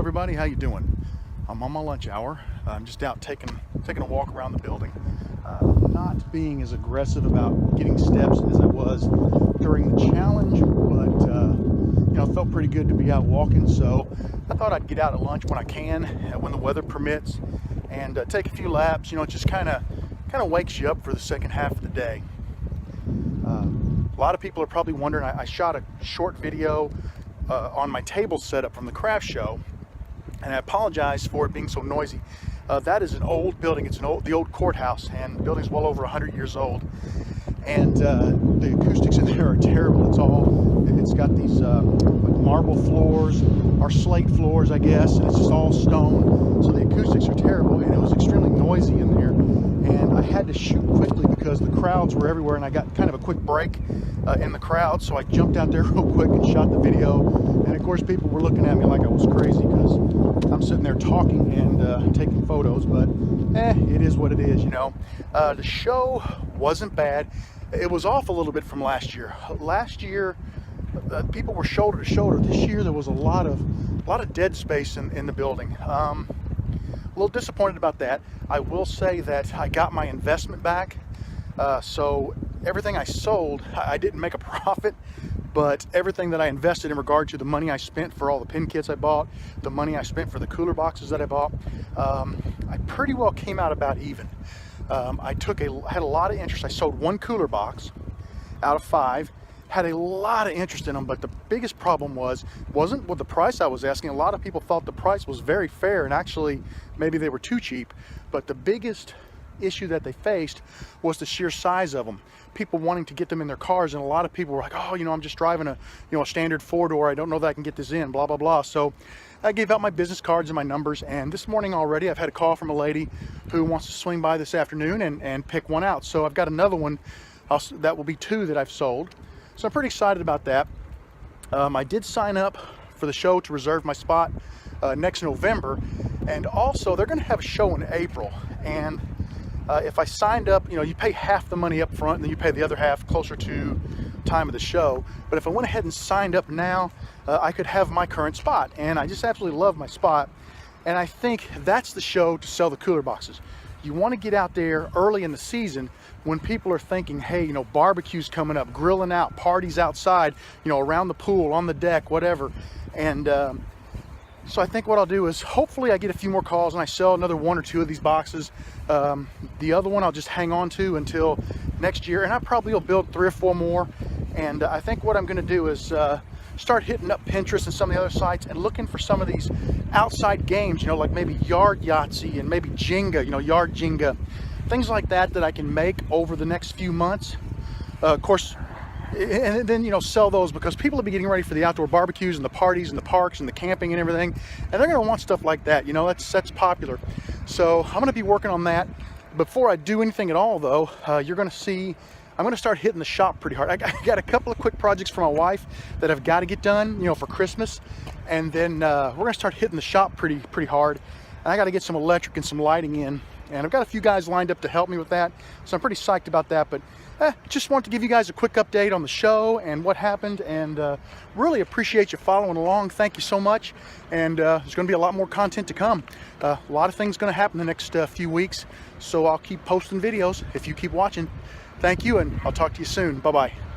everybody, how you doing? I'm on my lunch hour. I'm just out taking a walk around the building. Not being as aggressive about getting steps as I was during the challenge, but it felt pretty good to be out walking, so I thought I'd get out at lunch when I can, when the weather permits, and take a few laps. It just kind of wakes you up for the second half of the day. A lot of people are probably wondering, I shot a short video on my table setup from the craft show, and I apologize for it being so noisy. That is an old building. It's the old courthouse, and the building's well over 100 years old. And the acoustics in there are terrible. It's got these like marble floors, or slate floors, I guess, and it's just all stone. So the acoustics are terrible, and it was extremely noisy in there. And I had to shoot quickly because the crowds were everywhere, and I got kind of a quick break in the crowd. So I jumped out there real quick and shot the video. And of course, people were looking at me like I was crazy because I'm sitting there talking and taking photos. But it is what it is, The show wasn't bad. It was off a little bit from last year. Last year, people were shoulder to shoulder. This year, there was a lot of dead space in the building. A little disappointed about that. I will say that I got my investment back. So everything I sold, I didn't make a profit, but everything that I invested in regard to the money I spent for all the pin kits I bought, the money I spent for the cooler boxes that I bought, I pretty well came out about even. I had a lot of interest. I sold one cooler box out of 5. Had a lot of interest in them, but the biggest problem wasn't with the price I was asking. A lot of people thought the price was very fair, and actually maybe they were too cheap. But the biggest issue that they faced was the sheer size of them. People wanting to get them in their cars, and a lot of people were like, oh, I'm just driving a standard 4-door. I don't know that I can get this in, blah, blah, blah. So I gave out my business cards and my numbers, and this morning already I've had a call from a lady who wants to swing by this afternoon and pick one out. So I've got another one that will be 2 that I've sold. So I'm pretty excited about that. I did sign up for the show to reserve my spot next November, and also they're going to have a show in April. And if I signed up, you pay half the money up front, and then you pay the other half closer to time of the show. But if I went ahead and signed up now, I could have my current spot, and I just absolutely love my spot. And I think that's the show to sell the cooler boxes. You want to get out there early in the season when people are thinking, hey, barbecue's coming up, grilling out, parties outside, around the pool, on the deck, whatever. And so I think what I'll do is hopefully I get a few more calls and I sell another 1 or 2 of these boxes. The other one I'll just hang on to until next year, and I probably will build 3 or 4 more. And I think what I'm going to do is start hitting up Pinterest and some of the other sites and looking for some of these outside games, like maybe yard Yahtzee and maybe Jenga, yard Jenga, things like that I can make over the next few months. Of course, and then sell those, because people will be getting ready for the outdoor barbecues and the parties and the parks and the camping and everything, and they're going to want stuff like that. That's popular. So I'm going to be working on that. Before I do anything at all, though, you're going to see I'm going to start hitting the shop pretty hard. I got a couple of quick projects for my wife that I've got to get done, for Christmas, and then we're going to start hitting the shop pretty hard. And I got to get some electric and some lighting in, and I've got a few guys lined up to help me with that, so I'm pretty psyched about that. But just wanted to give you guys a quick update on the show and what happened, and really appreciate you following along. Thank you so much, and there's going to be a lot more content to come. A lot of things going to happen the next few weeks, so I'll keep posting videos if you keep watching. Thank you, and I'll talk to you soon. Bye-bye.